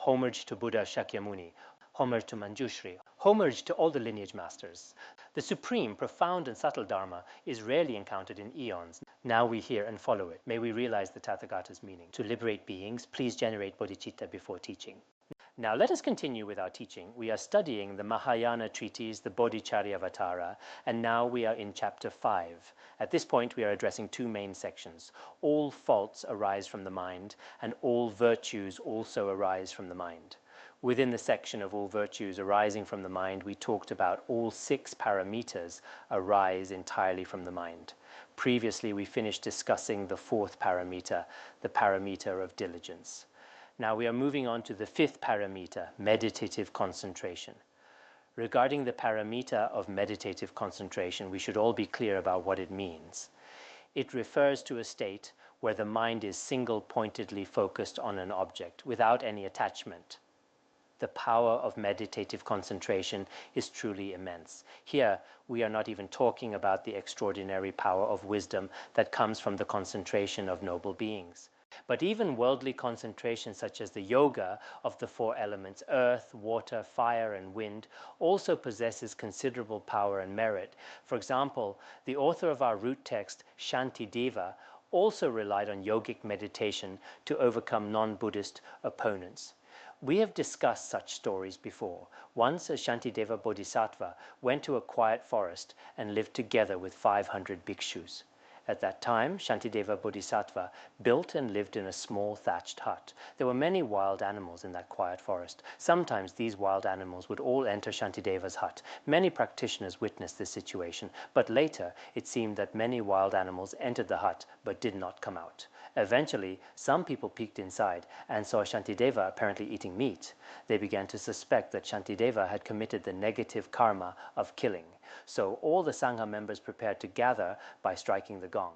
homage to Buddha Shakyamuni, homage to Manjushri, homage to all the lineage masters. The supreme, profound and subtle Dharma is rarely encountered in eons. Now we hear and follow it. May we realize the Tathagata's meaning. To liberate beings, please generate bodhicitta before teaching. Now let us continue with our teaching. We are studying the Mahayana treatise, the Bodhicharyavatara, and now we are in chapter 5. At this point we are addressing two main sections. All faults arise from the mind, and all virtues also arise from the mind. Within the section of all virtues arising from the mind, we talked about all 6 paramitas arise entirely from the mind. Previously we finished discussing the 4th paramita, the paramita of diligence. Now we are moving on to the 5th paramita, meditative concentration. Regarding the paramita of meditative concentration, we should all be clear about what it means. It refers to a state where the mind is single-pointedly focused on an object without any attachment. The power of meditative concentration is truly immense. Here, we are not even talking about the extraordinary power of wisdom that comes from the concentration of noble beings. But even worldly concentration such as the yoga of the 4 elements, earth, water, fire and wind, also possesses considerable power and merit. For example, the author of our root text, Shantideva, also relied on yogic meditation to overcome non-Buddhist opponents. We have discussed such stories before. Once a Shantideva Bodhisattva went to a quiet forest and lived together with 500 bhikshus. At that time, Shantideva Bodhisattva built and lived in a small thatched hut. There were many wild animals in that quiet forest. Sometimes these wild animals would all enter Shantideva's hut. Many practitioners witnessed this situation, but later it seemed that many wild animals entered the hut but did not come out. Eventually, some people peeked inside and saw Shantideva apparently eating meat. They began to suspect that Shantideva had committed the negative karma of killing. So all the Sangha members prepared to gather by striking the gong.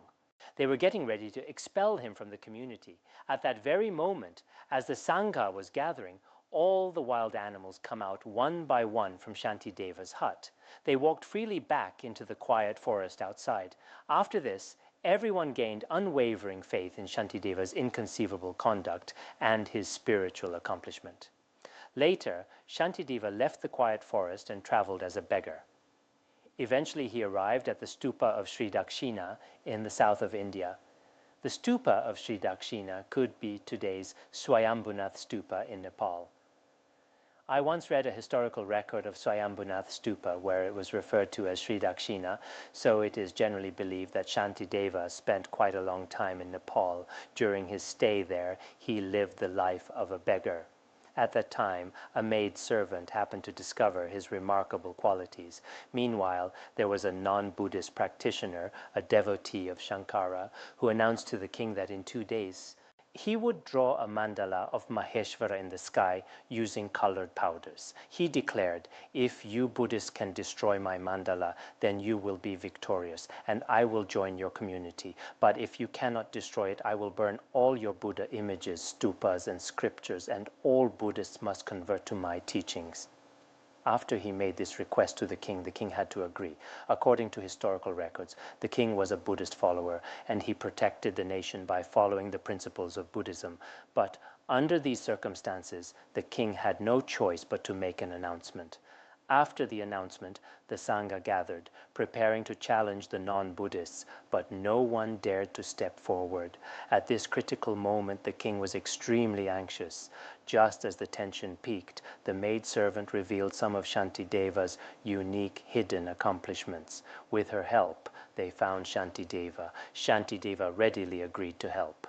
They were getting ready to expel him from the community. At that very moment, as the Sangha was gathering, all the wild animals come out one by one from Shantideva's hut. They walked freely back into the quiet forest outside. After this, everyone gained unwavering faith in Shantideva's inconceivable conduct and his spiritual accomplishment. Later, Shantideva left the quiet forest and traveled as a beggar. Eventually he arrived at the stupa of Sri Dakshina in the south of India. The stupa of Sri Dakshina could be today's Swayambhunath stupa in Nepal. I once read a historical record of Swayambhunath stupa where it was referred to as Sri Dakshina, so it is generally believed that Shantideva spent quite a long time in Nepal. During his stay there, he lived the life of a beggar. At that time, a maid servant happened to discover his remarkable qualities. Meanwhile, there was a non-Buddhist practitioner, a devotee of Shankara, who announced to the king that in 2 days he would draw a mandala of Maheshvara in the sky using colored powders. He declared, "If you Buddhists can destroy my mandala, then you will be victorious, and I will join your community. But if you cannot destroy it, I will burn all your Buddha images, stupas, and scriptures, and all Buddhists must convert to my teachings." After he made this request to the king had to agree. According to historical records, the king was a Buddhist follower, and he protected the nation by following the principles of Buddhism. But under these circumstances, the king had no choice but to make an announcement. After the announcement, the Sangha gathered, preparing to challenge the non-Buddhists, but no one dared to step forward. At this critical moment, the king was extremely anxious. Just as the tension peaked, the maidservant revealed some of Shantideva's unique hidden accomplishments. With her help, they found Shantideva. Shantideva readily agreed to help.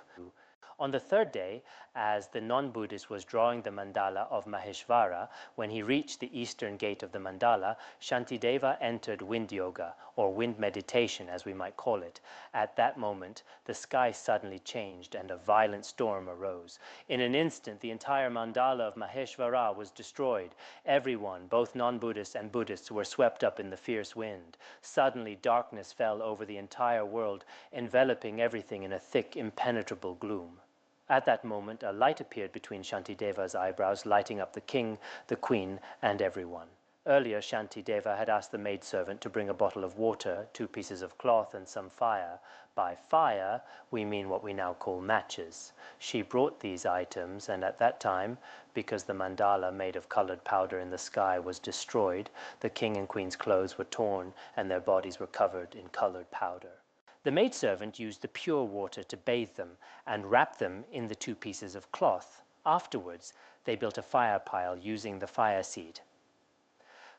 On the 3rd day, as the non-Buddhist was drawing the mandala of Maheshvara, when he reached the eastern gate of the mandala, Shantideva entered wind yoga, or wind meditation as we might call it. At that moment, the sky suddenly changed and a violent storm arose. In an instant, the entire mandala of Maheshvara was destroyed. Everyone, both non-Buddhists and Buddhists, were swept up in the fierce wind. Suddenly, darkness fell over the entire world, enveloping everything in a thick, impenetrable gloom. At that moment, a light appeared between Shantideva's eyebrows, lighting up the king, the queen, and everyone. Earlier, Shantideva had asked the maidservant to bring a bottle of water, 2 pieces of cloth, and some fire. By fire, we mean what we now call matches. She brought these items, and at that time, because the mandala made of colored powder in the sky was destroyed, the king and queen's clothes were torn and their bodies were covered in colored powder. The maidservant used the pure water to bathe them and wrap them in the 2 pieces of cloth. Afterwards, they built a fire pile using the fire seed.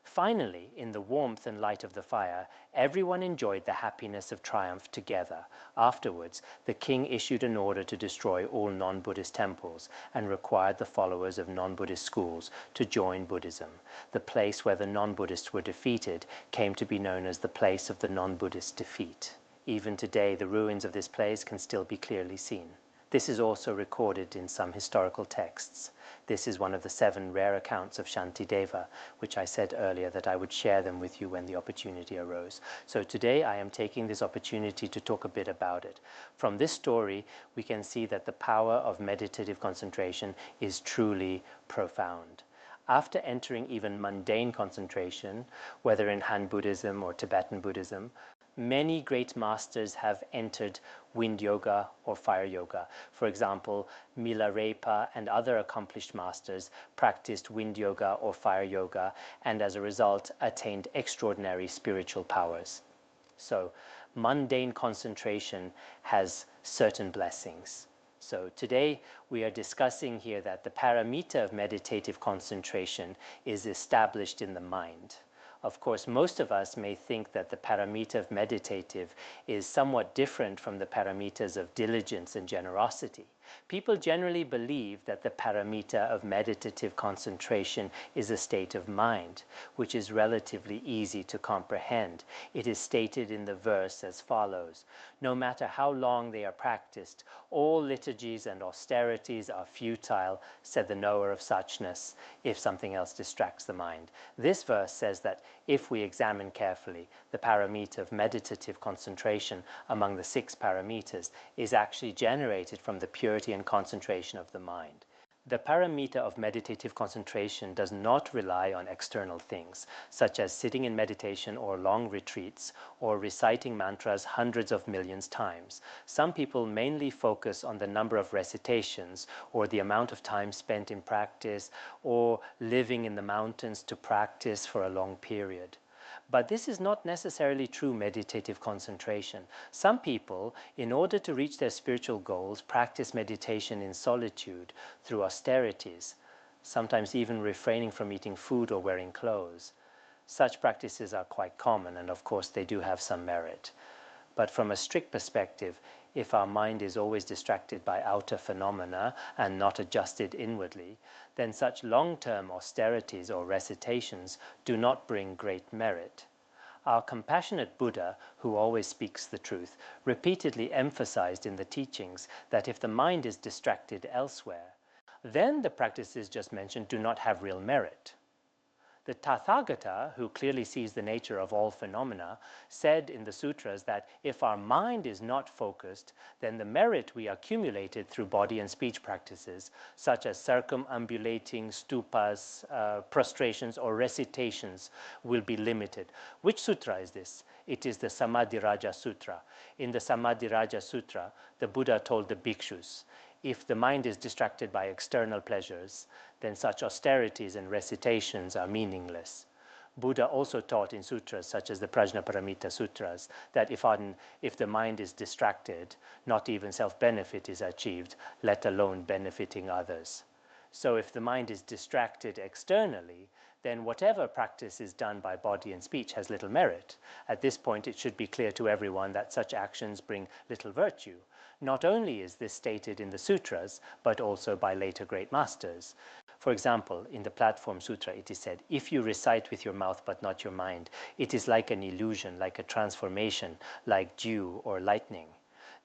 Finally, in the warmth and light of the fire, everyone enjoyed the happiness of triumph together. Afterwards, the king issued an order to destroy all non-Buddhist temples and required the followers of non-Buddhist schools to join Buddhism. The place where the non-Buddhists were defeated came to be known as the place of the non-Buddhist defeat. Even today, the ruins of this place can still be clearly seen. This is also recorded in some historical texts. This is one of the 7 rare accounts of Shantideva, which I said earlier that I would share them with you when the opportunity arose. So today I am taking this opportunity to talk a bit about it. From this story, we can see that the power of meditative concentration is truly profound. After entering even mundane concentration, whether in Han Buddhism or Tibetan Buddhism, many great masters have entered wind yoga or fire yoga. For example, Milarepa and other accomplished masters practiced wind yoga or fire yoga and as a result attained extraordinary spiritual powers. So mundane concentration has certain blessings. So today we are discussing here that the paramita of meditative concentration is established in the mind. Of course, most of us may think that the paramita of meditative is somewhat different from the paramitas of diligence and generosity. People generally believe that the paramita of meditative concentration is a state of mind, which is relatively easy to comprehend. It is stated in the verse as follows: "No matter how long they are practiced, all liturgies and austerities are futile, said the knower of suchness, if something else distracts the mind." This verse says that if we examine carefully, the paramita of meditative concentration among the 6 paramitas is actually generated from the purity and concentration of the mind. The paramita of meditative concentration does not rely on external things, such as sitting in meditation or long retreats, or reciting mantras hundreds of millions times. Some people mainly focus on the number of recitations, or the amount of time spent in practice, or living in the mountains to practice for a long period. But this is not necessarily true meditative concentration. Some people, in order to reach their spiritual goals, practice meditation in solitude through austerities, sometimes even refraining from eating food or wearing clothes. Such practices are quite common, and of course they do have some merit. But from a strict perspective, if our mind is always distracted by outer phenomena and not adjusted inwardly, then such long-term austerities or recitations do not bring great merit. Our compassionate Buddha, who always speaks the truth, repeatedly emphasized in the teachings that if the mind is distracted elsewhere, then the practices just mentioned do not have real merit. The Tathagata, who clearly sees the nature of all phenomena, said in the sutras that if our mind is not focused, then the merit we accumulated through body and speech practices, such as circumambulating, stupas, prostrations, or recitations, will be limited. Which sutra is this? It is the Samadhiraja Sutra. In the Samadhiraja Sutra, the Buddha told the bhikshus, if the mind is distracted by external pleasures, then such austerities and recitations are meaningless. Buddha also taught in sutras such as the Prajnaparamita Sutras that if the mind is distracted, not even self-benefit is achieved, let alone benefiting others. So if the mind is distracted externally, then whatever practice is done by body and speech has little merit. At this point, it should be clear to everyone that such actions bring little virtue. Not only is this stated in the sutras, but also by later great masters. For example, in the Platform Sutra, it is said, if you recite with your mouth but not your mind, it is like an illusion, like a transformation, like dew or lightning.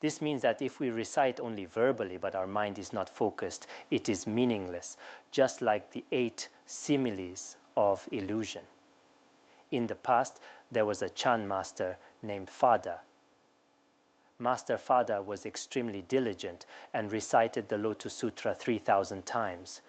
This means that if we recite only verbally but our mind is not focused, it is meaningless, just like the 8 similes of illusion. In the past, there was a Chan master named Fada. Master Fada was extremely diligent and recited the Lotus Sutra 3,000 times.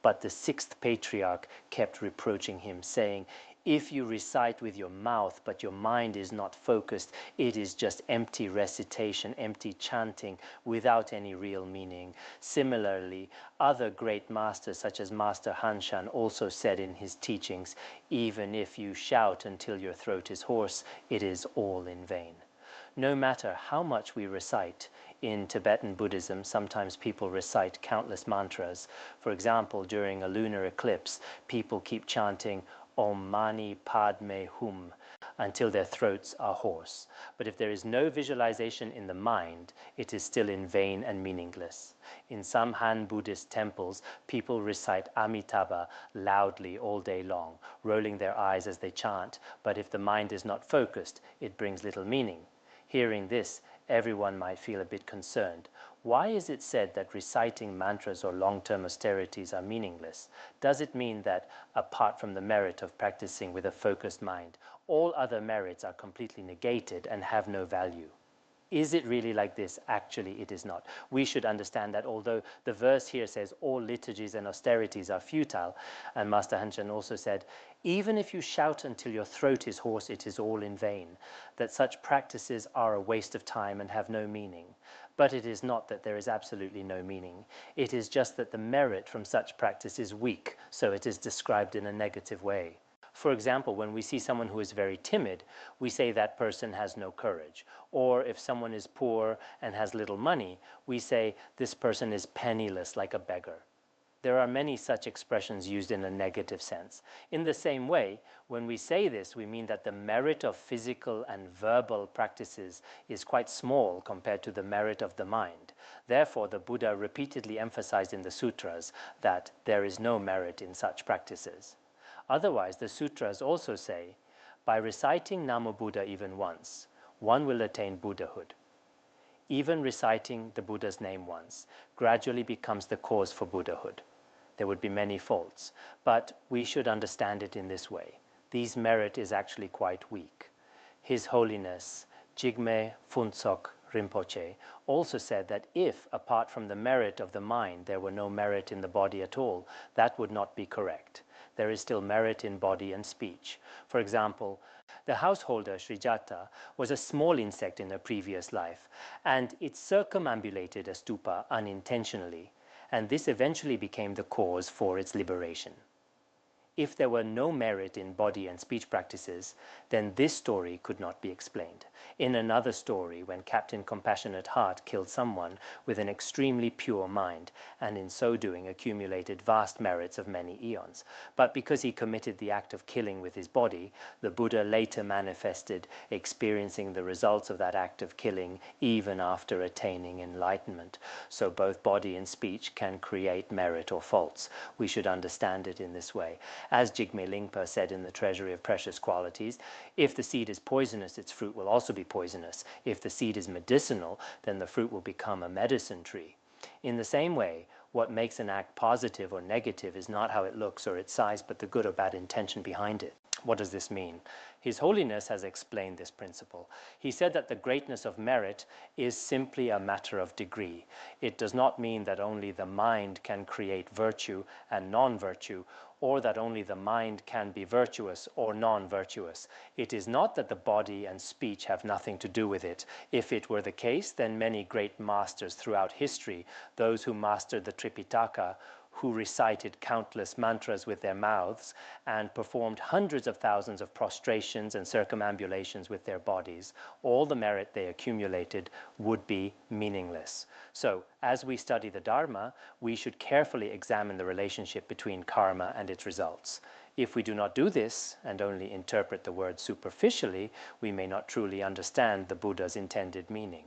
But the 6th patriarch kept reproaching him, saying, If you recite with your mouth, but your mind is not focused, it is just empty recitation, empty chanting, without any real meaning. Similarly, other great masters, such as Master Hanshan, also said in his teachings, even if you shout until your throat is hoarse, it is all in vain. No matter how much we recite, in Tibetan Buddhism, sometimes people recite countless mantras. For example, during a lunar eclipse, people keep chanting Om Mani Padme Hum until their throats are hoarse. But if there is no visualization in the mind, it is still in vain and meaningless. In some Han Buddhist temples, people recite Amitabha loudly all day long, rolling their eyes as they chant, but if the mind is not focused, it brings little meaning. Hearing this, everyone might feel a bit concerned. Why is it said that reciting mantras or long-term austerities are meaningless? Does it mean that, apart from the merit of practicing with a focused mind, all other merits are completely negated and have no value? Is it really like this? Actually, it is not. We should understand that although the verse here says all liturgies and austerities are futile, and Master Hanshan also said, even if you shout until your throat is hoarse, it is all in vain, that such practices are a waste of time and have no meaning. But it is not that there is absolutely no meaning. It is just that the merit from such practice is weak, so it is described in a negative way. For example, when we see someone who is very timid, we say that person has no courage. Or if someone is poor and has little money, we say this person is penniless like a beggar. There are many such expressions used in a negative sense. In the same way, when we say this, we mean that the merit of physical and verbal practices is quite small compared to the merit of the mind. Therefore, the Buddha repeatedly emphasized in the sutras that there is no merit in such practices. Otherwise, the sutras also say, by reciting Namo Buddha even once, one will attain Buddhahood. Even reciting the Buddha's name once gradually becomes the cause for Buddhahood. There would be many faults, but we should understand it in this way. These merit is actually quite weak. His Holiness Jigme Phuntsok Rinpoche also said that if, apart from the merit of the mind, there were no merit in the body at all, that would not be correct. There is still merit in body and speech. For example, the householder Srijata was a small insect in a previous life, and it circumambulated a stupa unintentionally, and this eventually became the cause for its liberation. If there were no merit in body and speech practices, then this story could not be explained. In another story, when Captain Compassionate Heart killed someone with an extremely pure mind, and in so doing accumulated vast merits of many eons. But because he committed the act of killing with his body, the Buddha later manifested, experiencing the results of that act of killing even after attaining enlightenment. So both body and speech can create merit or faults. We should understand it in this way. As Jigme Lingpa said in the Treasury of Precious Qualities, if the seed is poisonous, its fruit will also be poisonous. If the seed is medicinal, then the fruit will become a medicine tree. In the same way, what makes an act positive or negative is not how it looks or its size, but the good or bad intention behind it. What does this mean? His Holiness has explained this principle. He said that the greatness of merit is simply a matter of degree. It does not mean that only the mind can create virtue and non-virtue, or that only the mind can be virtuous or non-virtuous. It is not that the body and speech have nothing to do with it. If it were the case, then many great masters throughout history, those who mastered the Tripitaka, who recited countless mantras with their mouths and performed hundreds of thousands of prostrations and circumambulations with their bodies, all the merit they accumulated would be meaningless. So, as we study the Dharma, we should carefully examine the relationship between karma and its results. If we do not do this, and only interpret the word superficially, we may not truly understand the Buddha's intended meaning.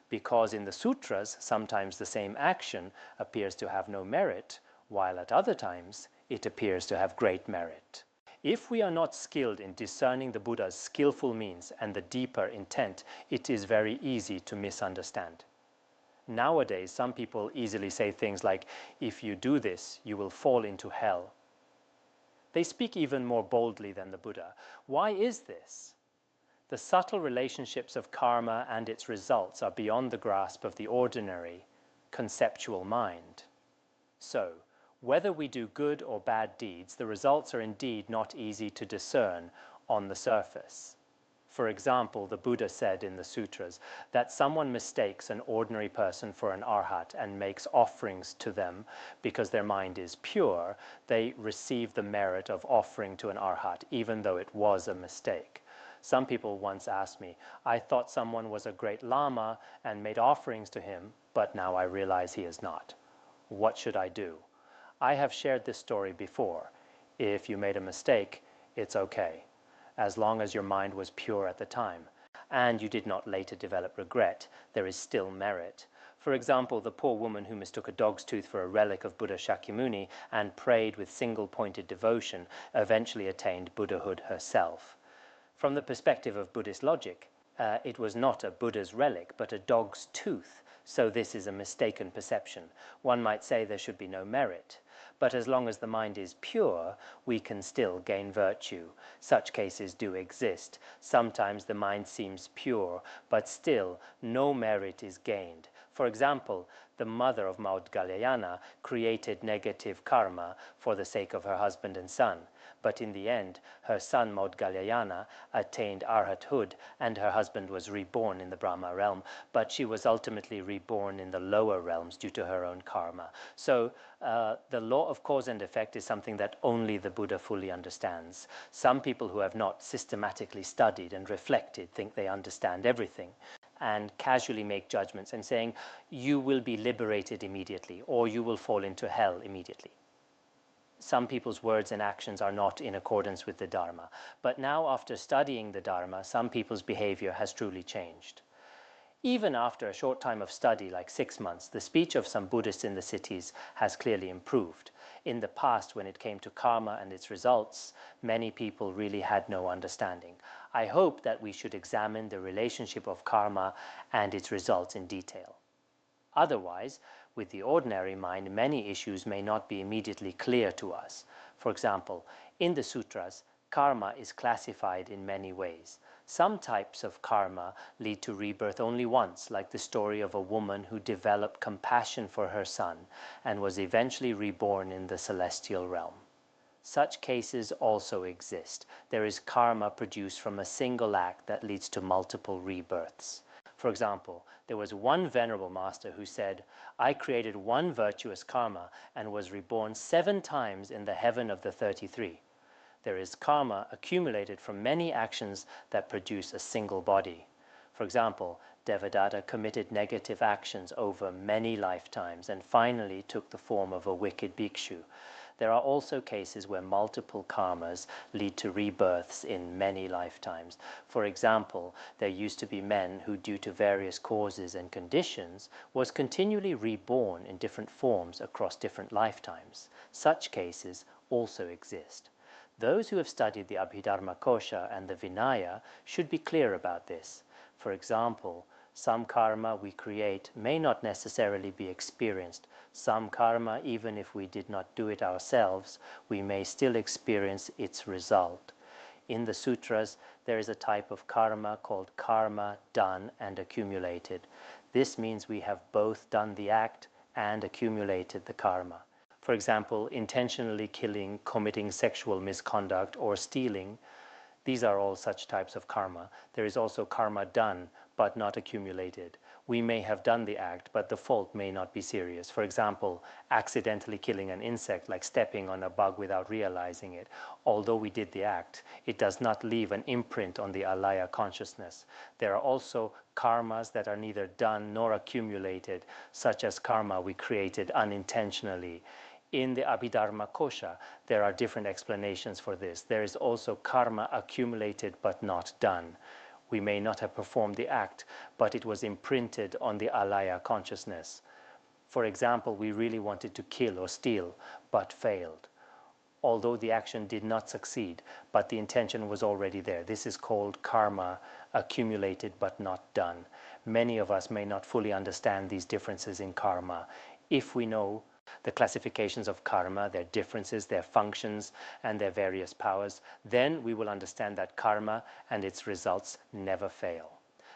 Because in the sutras, sometimes the same action appears to have no merit, while at other times it appears to have great merit. If we are not skilled in discerning the Buddha's skillful means and the deeper intent, it is very easy to misunderstand. Nowadays, some people easily say things like, if you do this, you will fall into hell. They speak even more boldly than the Buddha. Why is this? The subtle relationships of karma and its results are beyond the grasp of the ordinary, conceptual mind. So, Whether we do good or bad deeds, the results are indeed not easy to discern on the surface. For example, the Buddha said in the sutras that someone mistakes an ordinary person for an arhat and makes offerings to them because their mind is pure, they receive the merit of offering to an arhat, even though it was a mistake. Some people once asked me, I thought someone was a great lama and made offerings to him, but now I realize he is not. What should I do? I have shared this story before. If you made a mistake, it's okay, as long as your mind was pure at the time, and you did not later develop regret, there is still merit. For example, the poor woman who mistook a dog's tooth for a relic of Buddha Shakyamuni and prayed with single-pointed devotion eventually attained Buddhahood herself. From the perspective of Buddhist logic, it was not a Buddha's relic, but a dog's tooth, so this is a mistaken perception. One might say there should be no merit. But as long as the mind is pure, we can still gain virtue. Such cases do exist. Sometimes the mind seems pure, but still no merit is gained. For example, the mother of Maudgalyayana created negative karma for the sake of her husband and son. But in the end, her son Maudgalyayana attained arhathood and her husband was reborn in the Brahma realm, but she was ultimately reborn in the lower realms due to her own karma. So the law of cause and effect is something that only the Buddha fully understands. Some people who have not systematically studied and reflected think they understand everything and casually make judgments and saying, you will be liberated immediately or you will fall into hell immediately. Some people's words and actions are not in accordance with the Dharma. But now, after studying the Dharma, some people's behavior has truly changed. Even after a short time of study, like 6 months, the speech of some Buddhists in the cities has clearly improved. In the past, when it came to karma and its results, many people really had no understanding. I hope that we should examine the relationship of karma and its results in detail. Otherwise, with the ordinary mind, many issues may not be immediately clear to us. For example, in the sutras, karma is classified in many ways. Some types of karma lead to rebirth only once, like the story of a woman who developed compassion for her son and was eventually reborn in the celestial realm. Such cases also exist. There is karma produced from a single act that leads to multiple rebirths. For example, there was one venerable master who said, I created one virtuous karma and was reborn 7 times in the heaven of the 33. There is karma accumulated from many actions that produce a single body. For example, Devadatta committed negative actions over many lifetimes and finally took the form of a wicked bhikshu. There are also cases where multiple karmas lead to rebirths in many lifetimes. For example, there used to be men who, due to various causes and conditions, was continually reborn in different forms across different lifetimes. Such cases also exist. Those who have studied the Abhidharma Kosha and the Vinaya should be clear about this. For example, some karma we create may not necessarily be experienced. Some karma, even if we did not do it ourselves, we may still experience its result. In the sutras, there is a type of karma called karma done and accumulated. This means we have both done the act and accumulated the karma. For example, intentionally killing, committing sexual misconduct, or stealing. These are all such types of karma. There is also karma done, but not accumulated. We may have done the act, but the fault may not be serious. For example, accidentally killing an insect, like stepping on a bug without realizing it. Although we did the act, it does not leave an imprint on the alaya consciousness. There are also karmas that are neither done nor accumulated, such as karma we created unintentionally. In the Abhidharma Kosha, there are different explanations for this. There is also karma accumulated but not done. We may not have performed the act, but it was imprinted on the alaya consciousness. For example, we really wanted to kill or steal, but failed. Although the action did not succeed, but the intention was already there. This is called karma accumulated but not done. Many of us may not fully understand these differences in karma. If we know the classifications of karma, their differences, their functions, and their various powers, then we will understand that karma and its results never fail.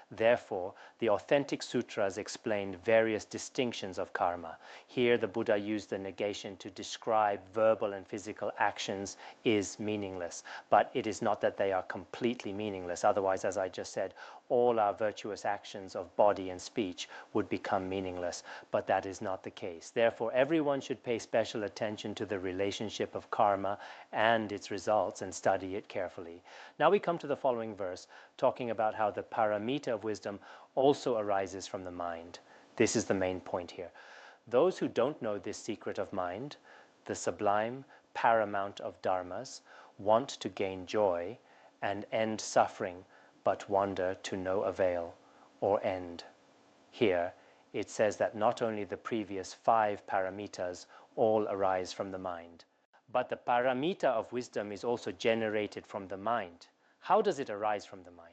Therefore, the authentic sutras explain various distinctions of karma. Here, the Buddha used the negation to describe verbal and physical actions is meaningless, but it is not that they are completely meaningless. Otherwise, as I just said, all our virtuous actions of body and speech would become meaningless, but that is not the case. Therefore, everyone should pay special attention to the relationship of karma and its results and study it carefully. Now we come to the following verse, talking about how the paramita of wisdom also arises from the mind. This is the main point here. Those who don't know this secret of mind, the sublime paramount of dharmas, want to gain joy and end suffering, but wander to no avail or end. Here, it says that not only the previous 5 paramitas all arise from the mind, but the paramita of wisdom is also generated from the mind. How does it arise from the mind?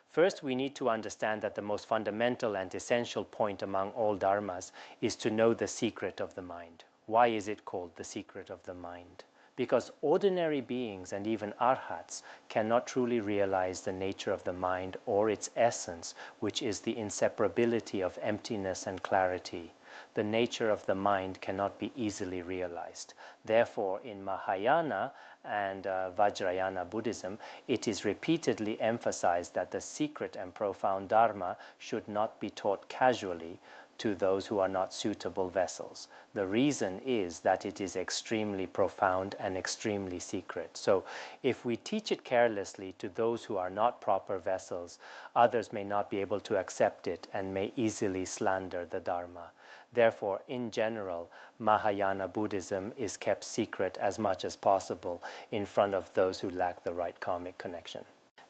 First, we need to understand that the most fundamental and essential point among all dharmas is to know the secret of the mind. Why is it called the secret of the mind? Because ordinary beings and even arhats cannot truly realize the nature of the mind or its essence, which is the inseparability of emptiness and clarity. The nature of the mind cannot be easily realized. Therefore, in Mahayana and Vajrayana Buddhism, it is repeatedly emphasized that the secret and profound dharma should not be taught casually to those who are not suitable vessels. The reason is that it is extremely profound and extremely secret. So if we teach it carelessly to those who are not proper vessels, others may not be able to accept it and may easily slander the Dharma. Therefore, in general, Mahayana Buddhism is kept secret as much as possible in front of those who lack the right karmic connection.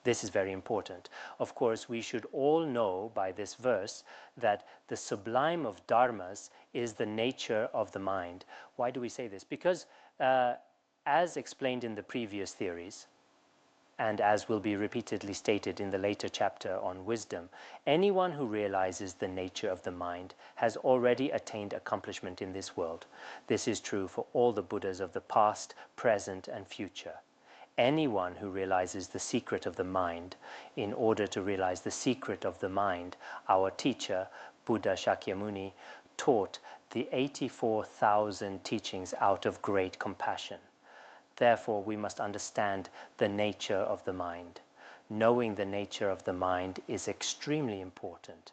This is very important. Of course, we should all know by this verse that the sublime of dharmas is the nature of the mind. Why do we say this? Because as explained in the previous theories, and as will be repeatedly stated in the later chapter on wisdom, anyone who realizes the nature of the mind has already attained accomplishment in this world. This is true for all the Buddhas of the past, present, and future. Anyone who realizes the secret of the mind, in order to realize the secret of the mind, our teacher, Buddha Shakyamuni, taught the 84,000 teachings out of great compassion. Therefore, we must understand the nature of the mind. Knowing the nature of the mind is extremely important.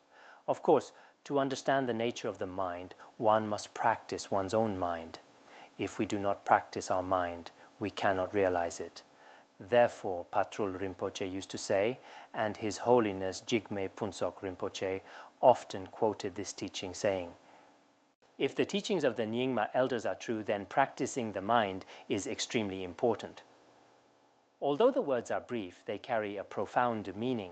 Of course, to understand the nature of the mind, one must practice one's own mind. If we do not practice our mind, we cannot realize it. Therefore, Patrul Rinpoche used to say, and His Holiness Jigme Phuntsok Rinpoche often quoted this teaching, saying, if the teachings of the Nyingma elders are true, then practicing the mind is extremely important. Although the words are brief, they carry a profound meaning.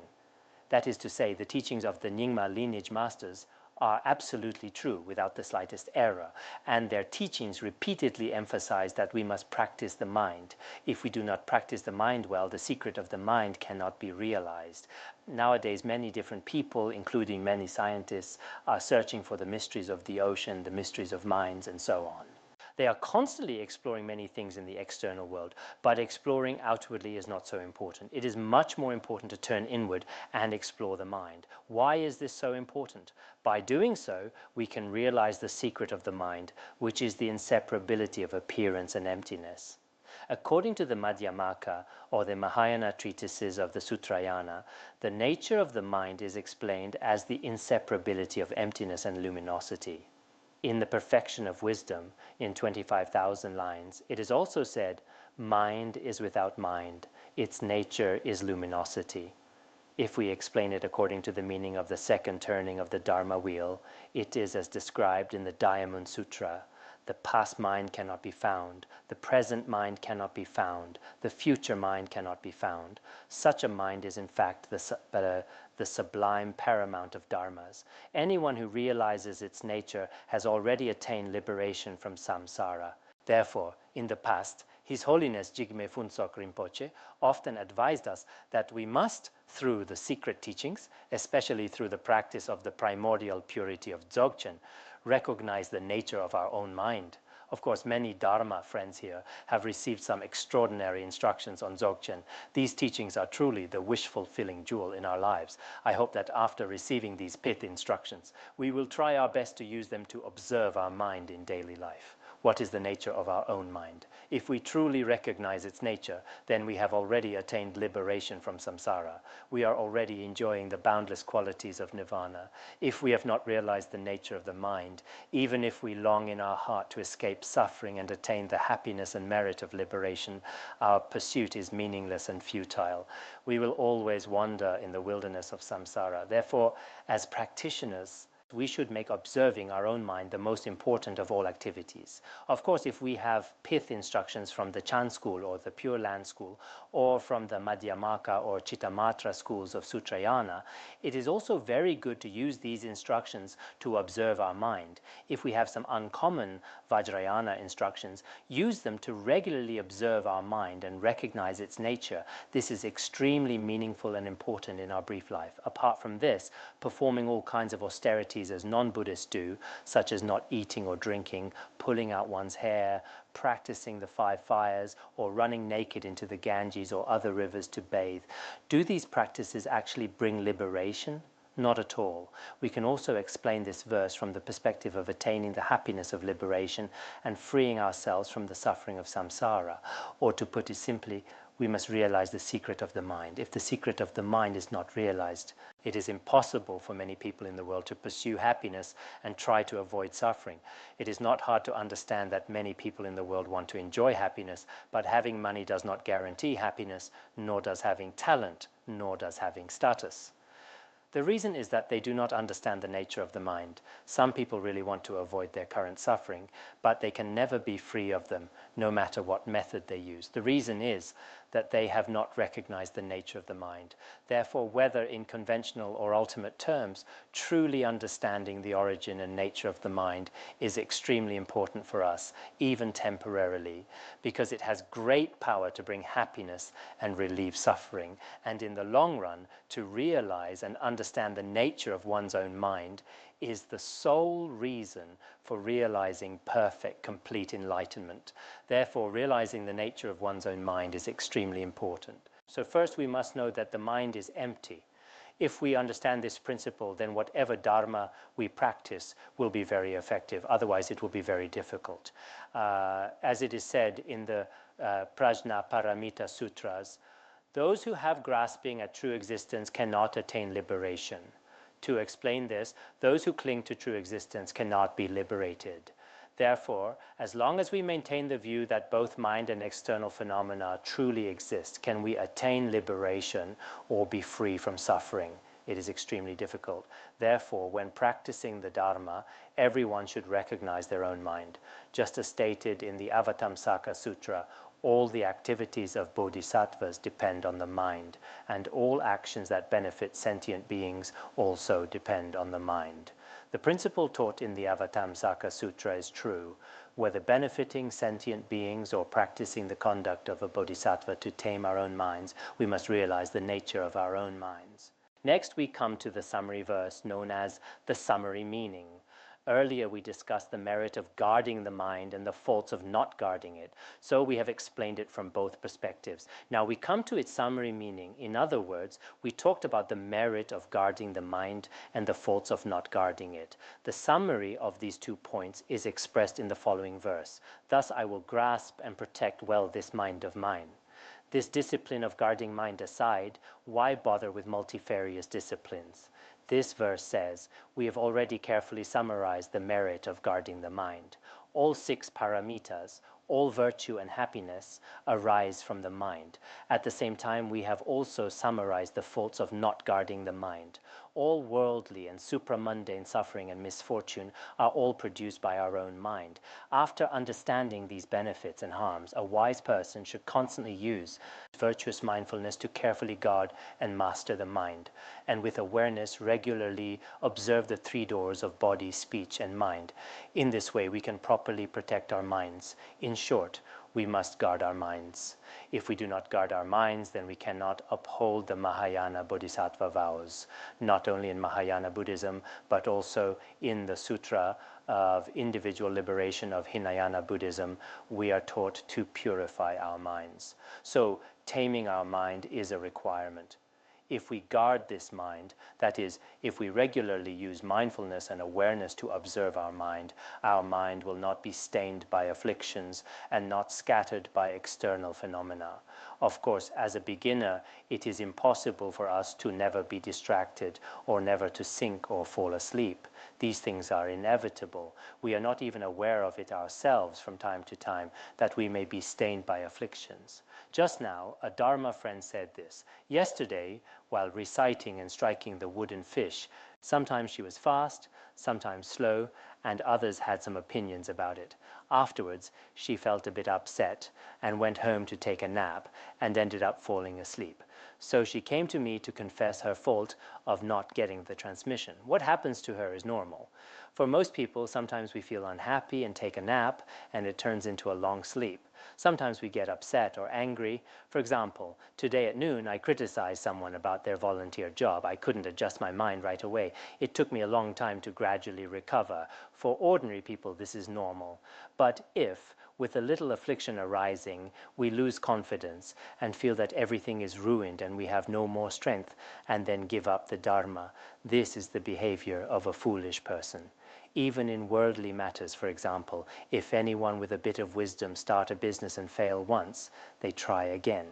That is to say, the teachings of the Nyingma lineage masters are absolutely true without the slightest error, and their teachings repeatedly emphasize that we must practice the mind. If we do not practice the mind well, the secret of the mind cannot be realized. Nowadays, many different people, including many scientists, are searching for the mysteries of the ocean, the mysteries of minds, and so on. They are constantly exploring many things in the external world, but exploring outwardly is not so important. It is much more important to turn inward and explore the mind. Why is this so important? By doing so, we can realize the secret of the mind, which is the inseparability of appearance and emptiness. According to the Madhyamaka, or the Mahayana treatises of the Sutrayana, the nature of the mind is explained as the inseparability of emptiness and luminosity. In the Perfection of Wisdom, in 25,000 lines, it is also said, mind is without mind, its nature is luminosity. If we explain it according to the meaning of the second turning of the Dharma wheel, it is as described in the Diamond Sutra. The past mind cannot be found, the present mind cannot be found, the future mind cannot be found. Such a mind is in fact the sublime paramount of dharmas. Anyone who realizes its nature has already attained liberation from samsara. Therefore, in the past, His Holiness Jigme Phuntsok Rinpoche often advised us that we must, through the secret teachings, especially through the practice of the primordial purity of Dzogchen, recognize the nature of our own mind. Of course, many Dharma friends here have received some extraordinary instructions on Dzogchen. These teachings are truly the wish-fulfilling jewel in our lives. I hope that after receiving these pith instructions, we will try our best to use them to observe our mind in daily life. What is the nature of our own mind? If we truly recognize its nature, then we have already attained liberation from samsara. We are already enjoying the boundless qualities of nirvana. If we have not realized the nature of the mind, even if we long in our heart to escape suffering and attain the happiness and merit of liberation, our pursuit is meaningless and futile. We will always wander in the wilderness of samsara. Therefore, as practitioners, we should make observing our own mind the most important of all activities. Of course, if we have pith instructions from the Chan school or the Pure Land school, or from the Madhyamaka or Chittamatra schools of Sutrayana, it is also very good to use these instructions to observe our mind. If we have some uncommon Vajrayana instructions, use them to regularly observe our mind and recognize its nature. This is extremely meaningful and important in our brief life. Apart from this, performing all kinds of austerities as non-Buddhists do, such as not eating or drinking, pulling out one's hair, practicing the 5 fires, or running naked into the Ganges or other rivers to bathe. Do these practices actually bring liberation? Not at all. We can also explain this verse from the perspective of attaining the happiness of liberation and freeing ourselves from the suffering of samsara. Or to put it simply, we must realize the secret of the mind. If the secret of the mind is not realized, it is impossible for many people in the world to pursue happiness and try to avoid suffering. It is not hard to understand that many people in the world want to enjoy happiness, but having money does not guarantee happiness, nor does having talent, nor does having status. The reason is that they do not understand the nature of the mind. Some people really want to avoid their current suffering, but they can never be free of them, no matter what method they use. The reason is that they have not recognized the nature of the mind. Therefore, whether in conventional or ultimate terms, truly understanding the origin and nature of the mind is extremely important for us, even temporarily, because it has great power to bring happiness and relieve suffering, and in the long run, to realize and understand the nature of one's own mind is the sole reason for realizing perfect, complete enlightenment. Therefore, realizing the nature of one's own mind is extremely important. So first we must know that the mind is empty. If we understand this principle, then whatever dharma we practice will be very effective. Otherwise, it will be very difficult. As it is said in the Prajna Paramita Sutras, those who have grasping at true existence cannot attain liberation. To explain this, those who cling to true existence cannot be liberated. Therefore, as long as we maintain the view that both mind and external phenomena truly exist, can we attain liberation or be free from suffering? It is extremely difficult. Therefore, when practicing the Dharma, everyone should recognize their own mind. Just as stated in the Avatamsaka Sutra, all the activities of bodhisattvas depend on the mind, and all actions that benefit sentient beings also depend on the mind. The principle taught in the Avatamsaka Sutra is true. Whether benefiting sentient beings or practicing the conduct of a bodhisattva to tame our own minds, we must realize the nature of our own minds. Next, we come to the summary verse known as the summary meaning. Earlier, we discussed the merit of guarding the mind and the faults of not guarding it. So we have explained it from both perspectives. Now we come to its summary meaning. In other words, we talked about the merit of guarding the mind and the faults of not guarding it. The summary of these 2 points is expressed in the following verse. Thus I will grasp and protect well this mind of mine. This discipline of guarding mind aside, why bother with multifarious disciplines? This verse says, we have already carefully summarized the merit of guarding the mind. All 6 paramitas, all virtue and happiness, arise from the mind. At the same time, we have also summarized the faults of not guarding the mind. All worldly and supramundane suffering and misfortune are all produced by our own mind. After understanding these benefits and harms, a wise person should constantly use virtuous mindfulness to carefully guard and master the mind, and with awareness regularly observe the 3 doors of body, speech, and mind. In this way, we can properly protect our minds. In short, we must guard our minds. If we do not guard our minds, then we cannot uphold the Mahayana Bodhisattva vows, not only in Mahayana Buddhism, but also in the Sutra of individual liberation of Hinayana Buddhism, we are taught to purify our minds. So taming our mind is a requirement. If we guard this mind, that is, if we regularly use mindfulness and awareness to observe our mind will not be stained by afflictions and not scattered by external phenomena. Of course, as a beginner, it is impossible for us to never be distracted or never to sink or fall asleep. These things are inevitable. We are not even aware of it ourselves from time to time, that we may be stained by afflictions. Just now, a Dharma friend said this. Yesterday, while reciting and striking the wooden fish, sometimes she was fast, sometimes slow, and others had some opinions about it. Afterwards, she felt a bit upset and went home to take a nap and ended up falling asleep. So she came to me to confess her fault of not getting the transmission. What happens to her is normal. For most people, sometimes we feel unhappy and take a nap, and it turns into a long sleep. Sometimes we get upset or angry. For example, today at noon, I criticized someone about their volunteer job. I couldn't adjust my mind right away. It took me a long time to gradually recover. For ordinary people, this is normal. But if, with a little affliction arising, we lose confidence and feel that everything is ruined and we have no more strength, and then give up the Dharma, this is the behavior of a foolish person. Even in worldly matters, for example, if anyone with a bit of wisdom start a business and fail once, they try again.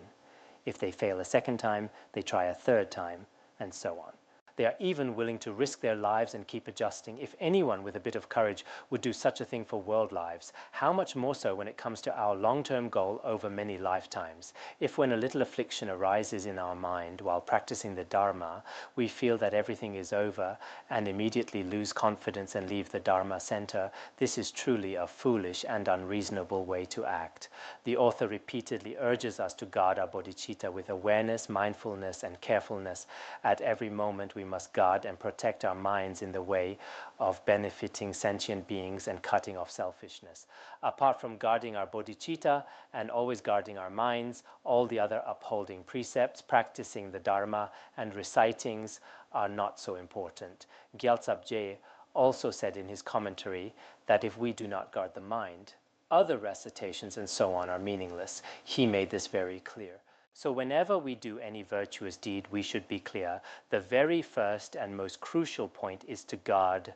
If they fail a second time, they try a third time, and so on. They are even willing to risk their lives and keep adjusting. If anyone with a bit of courage would do such a thing for world lives, how much more so when it comes to our long-term goal over many lifetimes? If when a little affliction arises in our mind while practicing the Dharma, we feel that everything is over and immediately lose confidence and leave the Dharma center, this is truly a foolish and unreasonable way to act. The author repeatedly urges us to guard our bodhicitta with awareness, mindfulness, and carefulness. At every moment we must guard and protect our minds in the way of benefiting sentient beings and cutting off selfishness. Apart from guarding our bodhicitta and always guarding our minds, all the other upholding precepts, practicing the Dharma, and recitings are not so important. Gyaltsab also said in his commentary that if we do not guard the mind, other recitations and so on are meaningless. He made this very clear. So whenever we do any virtuous deed, we should be clear. The very first and most crucial point is to guard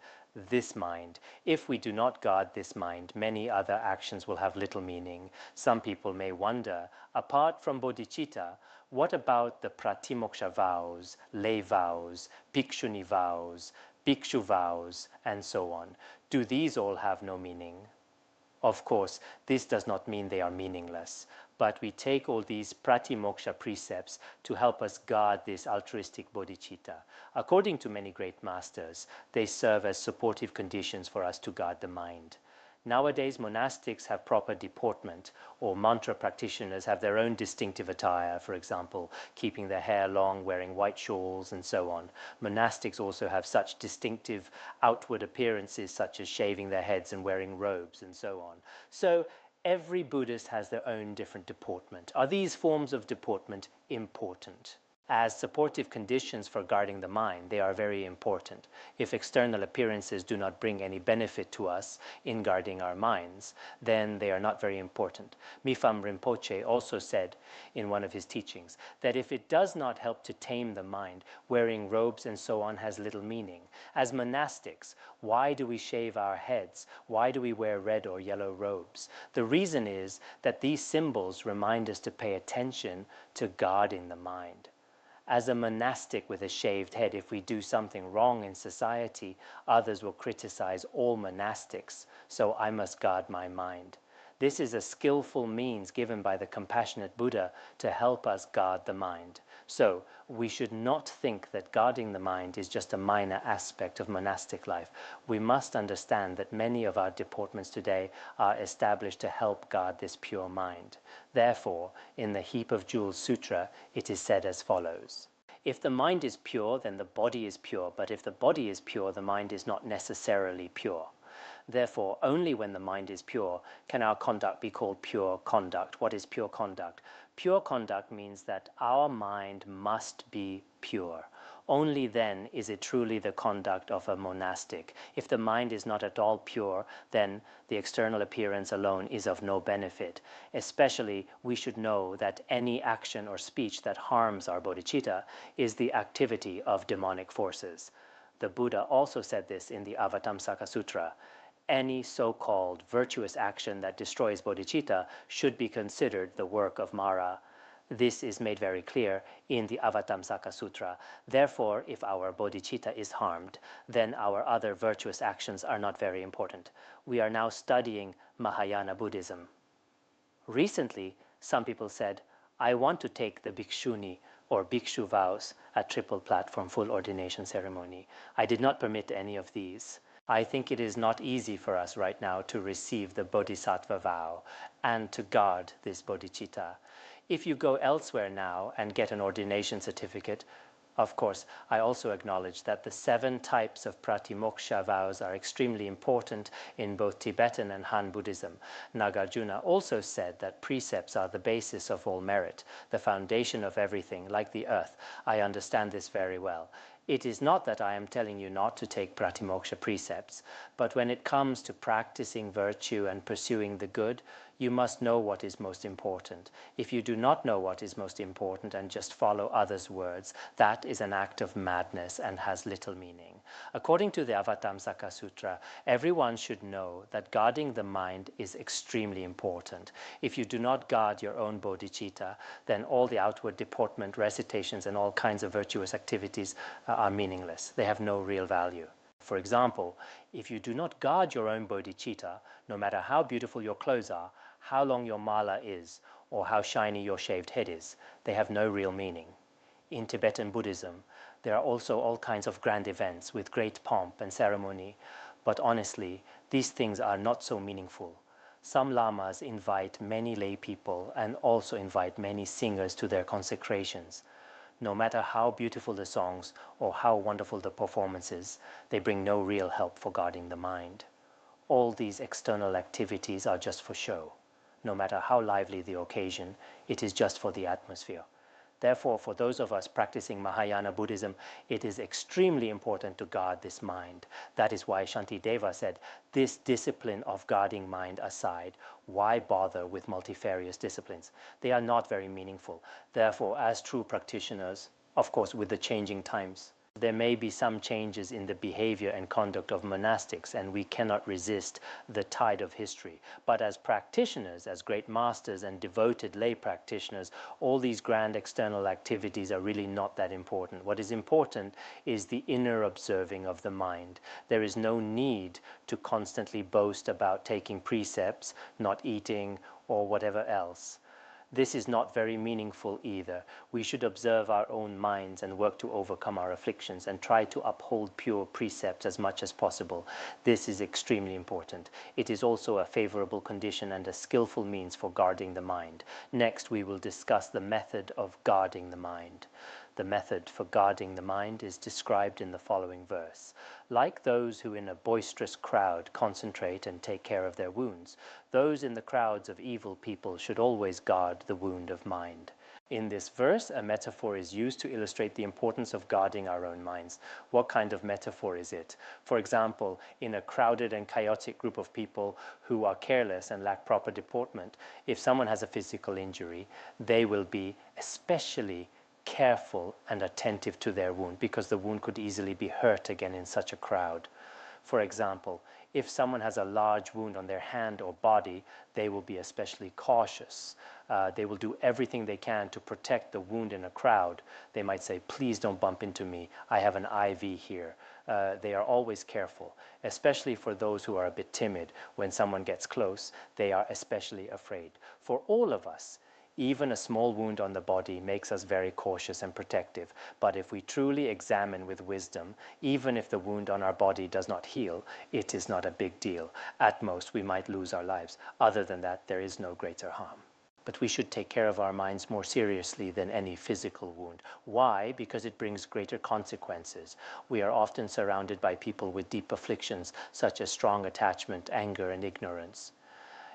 this mind. If we do not guard this mind, many other actions will have little meaning. Some people may wonder, apart from bodhicitta, what about the pratimoksha vows, lay vows, bhikshuni vows, bhikshu vows, and so on? Do these all have no meaning? Of course, this does not mean they are meaningless, but we take all these pratimoksha precepts to help us guard this altruistic bodhicitta. According to many great masters, they serve as supportive conditions for us to guard the mind. Nowadays, monastics have proper deportment, or mantra practitioners have their own distinctive attire, for example, keeping their hair long, wearing white shawls, and so on. Monastics also have such distinctive outward appearances, such as shaving their heads and wearing robes, and so on. So every Buddhist has their own different deportment. Are these forms of deportment important? As supportive conditions for guarding the mind, they are very important. If external appearances do not bring any benefit to us in guarding our minds, then they are not very important. Mipham Rinpoche also said in one of his teachings that if it does not help to tame the mind, wearing robes and so on has little meaning. As monastics, why do we shave our heads? Why do we wear red or yellow robes? The reason is that these symbols remind us to pay attention to guarding the mind. As a monastic with a shaved head, if we do something wrong in society, others will criticize all monastics, so I must guard my mind. This is a skillful means given by the compassionate Buddha to help us guard the mind. So we should not think that guarding the mind is just a minor aspect of monastic life. We must understand that many of our deportments today are established to help guard this pure mind. Therefore, in the Heap of Jewels Sutra, it is said as follows. If the mind is pure, then the body is pure, but if the body is pure, the mind is not necessarily pure. Therefore, only when the mind is pure can our conduct be called pure conduct. What is pure conduct? Pure conduct means that our mind must be pure. Only then is it truly the conduct of a monastic. If the mind is not at all pure, then the external appearance alone is of no benefit. Especially, we should know that any action or speech that harms our bodhicitta is the activity of demonic forces. The Buddha also said this in the Avatamsaka Sutra. Any so-called virtuous action that destroys bodhicitta should be considered the work of Mara. This is made very clear in the Avatamsaka Sutra. Therefore, if our bodhicitta is harmed, then our other virtuous actions are not very important. We are now studying Mahayana Buddhism. Recently, some people said, I want to take the bhikshuni or bhikshu vows at Triple Platform Full Ordination Ceremony. I did not permit any of these. I think it is not easy for us right now to receive the Bodhisattva vow and to guard this bodhicitta. If you go elsewhere now and get an ordination certificate, of course, I also acknowledge that the 7 types of pratimoksha vows are extremely important in both Tibetan and Han Buddhism. Nagarjuna also said that precepts are the basis of all merit, the foundation of everything, like the earth. I understand this very well. It is not that I am telling you not to take pratimoksha precepts, but when it comes to practicing virtue and pursuing the good, you must know what is most important. If you do not know what is most important and just follow others' words, that is an act of madness and has little meaning. According to the Avatamsaka Sutra, everyone should know that guarding the mind is extremely important. If you do not guard your own bodhicitta, then all the outward deportment, recitations, and all kinds of virtuous activities are meaningless. They have no real value. For example, if you do not guard your own bodhicitta, no matter how beautiful your clothes are, how long your mala is, or how shiny your shaved head is, they have no real meaning. In Tibetan Buddhism, there are also all kinds of grand events with great pomp and ceremony, but honestly, these things are not so meaningful. Some lamas invite many lay people and also invite many singers to their consecrations. No matter how beautiful the songs or how wonderful the performances, they bring no real help for guarding the mind. All these external activities are just for show. No matter how lively the occasion, it is just for the atmosphere. Therefore, for those of us practicing Mahayana Buddhism, it is extremely important to guard this mind. That is why Shantideva said, this discipline of guarding mind aside, why bother with multifarious disciplines? They are not very meaningful. Therefore, as true practitioners, of course, with the changing times, there may be some changes in the behavior and conduct of monastics, and we cannot resist the tide of history. But as practitioners, as great masters and devoted lay practitioners, all these grand external activities are really not that important. What is important is the inner observing of the mind. There is no need to constantly boast about taking precepts, not eating, or whatever else. This is not very meaningful either. We should observe our own minds and work to overcome our afflictions and try to uphold pure precepts as much as possible. This is extremely important. It is also a favorable condition and a skillful means for guarding the mind. Next, we will discuss the method of guarding the mind. The method for guarding the mind is described in the following verse. Like those who in a boisterous crowd concentrate and take care of their wounds, those in the crowds of evil people should always guard the wound of mind. In this verse, a metaphor is used to illustrate the importance of guarding our own minds. What kind of metaphor is it? For example, in a crowded and chaotic group of people who are careless and lack proper deportment, if someone has a physical injury, they will be especially careful and attentive to their wound, because the wound could easily be hurt again in such a crowd. For example, if someone has a large wound on their hand or body, they will be especially cautious. They will do everything they can to protect the wound in a crowd. They might say, please don't bump into me. I have an IV here. They are always careful, especially for those who are a bit timid. When someone gets close, they are especially afraid. For all of us, even a small wound on the body makes us very cautious and protective. But if we truly examine with wisdom, even if the wound on our body does not heal, it is not a big deal. At most, we might lose our lives. Other than that, there is no greater harm. But we should take care of our minds more seriously than any physical wound. Why? Because it brings greater consequences. We are often surrounded by people with deep afflictions, such as strong attachment, anger, and ignorance.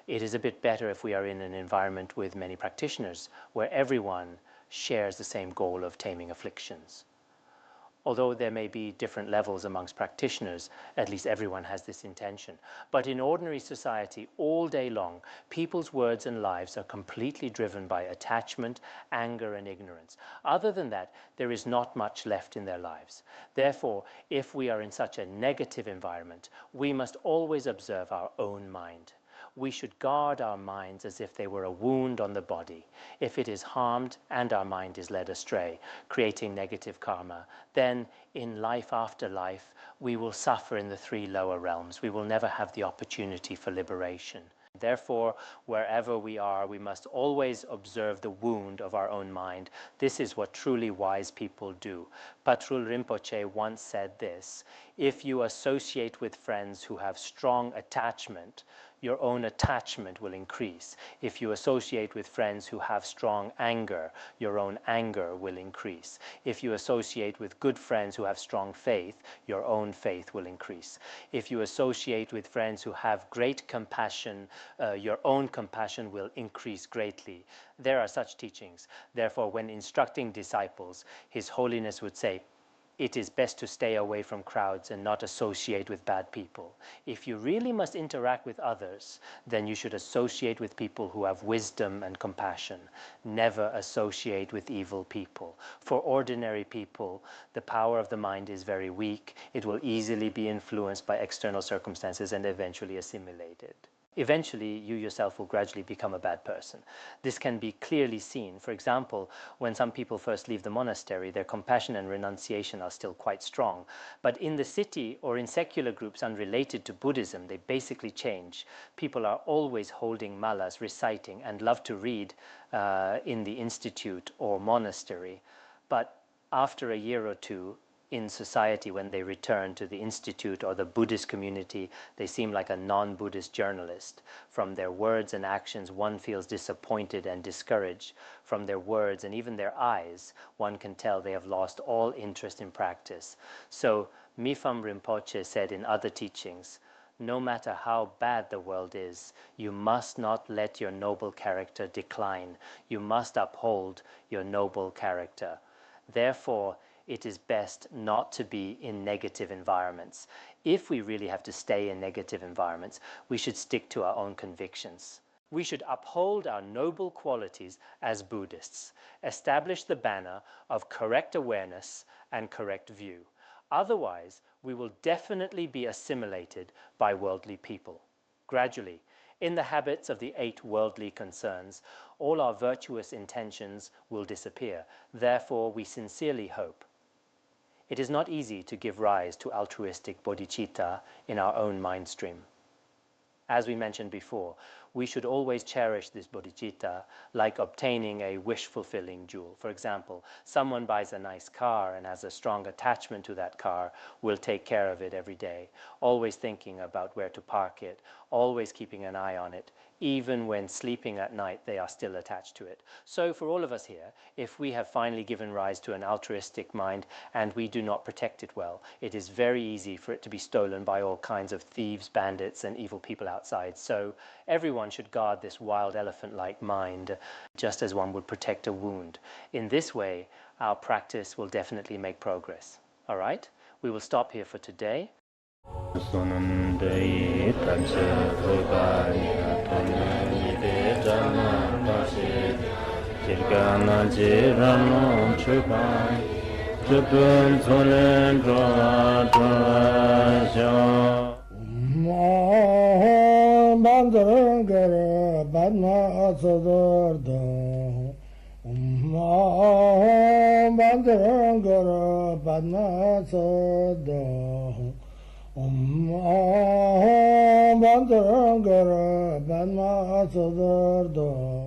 It is a bit better if we are in an environment with many practitioners, where everyone shares the same goal of taming afflictions. Although there may be different levels amongst practitioners, at least everyone has this intention. But in ordinary society, all day long, people's words and lives are completely driven by attachment, anger, and ignorance. Other than that, there is not much left in their lives. Therefore, if we are in such a negative environment, we must always observe our own mind. We should guard our minds as if they were a wound on the body. If it is harmed and our mind is led astray, creating negative karma, then in life after life, we will suffer in the 3 lower realms. We will never have the opportunity for liberation. Therefore, wherever we are, we must always observe the wound of our own mind. This is what truly wise people do. Patrul Rinpoche once said this: if you associate with friends who have strong attachment, your own attachment will increase. If you associate with friends who have strong anger, your own anger will increase. If you associate with good friends who have strong faith, your own faith will increase. If you associate with friends who have great compassion, your own compassion will increase greatly. There are such teachings. Therefore, when instructing disciples, His Holiness would say, it is best to stay away from crowds and not associate with bad people. If you really must interact with others, then you should associate with people who have wisdom and compassion. Never associate with evil people. For ordinary people, the power of the mind is very weak. It will easily be influenced by external circumstances and eventually assimilated. Eventually, you yourself will gradually become a bad person. This can be clearly seen. For example, when some people first leave the monastery, their compassion and renunciation are still quite strong. But in the city or in secular groups unrelated to Buddhism, they basically change. People are always holding malas, reciting, and love to read in the institute or monastery. But after a year or two, in society, when they return to the institute or the Buddhist community, they seem like a non-Buddhist journalist. From their words and actions, one feels disappointed and discouraged. From their words and even their eyes, one can tell they have lost all interest in practice. So Mifam Rinpoche said in other teachings, no matter how bad the world is, you must not let your noble character decline. You must uphold your noble character. Therefore, it is best not to be in negative environments. If we really have to stay in negative environments, we should stick to our own convictions. We should uphold our noble qualities as Buddhists, establish the banner of correct awareness and correct view. Otherwise, we will definitely be assimilated by worldly people. Gradually, in the habits of the 8 worldly concerns, all our virtuous intentions will disappear. Therefore, we sincerely hope. It is not easy to give rise to altruistic bodhicitta in our own mind stream. As we mentioned before, we should always cherish this bodhicitta like obtaining a wish-fulfilling jewel. For example, someone buys a nice car and has a strong attachment to that car, will take care of it every day, always thinking about where to park it, always keeping an eye on it. Even when sleeping at night, they are still attached to it. So for all of us here, if we have finally given rise to an altruistic mind and we do not protect it well, it is very easy for it to be stolen by all kinds of thieves, bandits, and evil people outside. So everyone should guard this wild elephant-like mind, just as one would protect a wound. In this way, our practice will definitely make progress. All right? We will stop here for today. Bandara Banma Sadar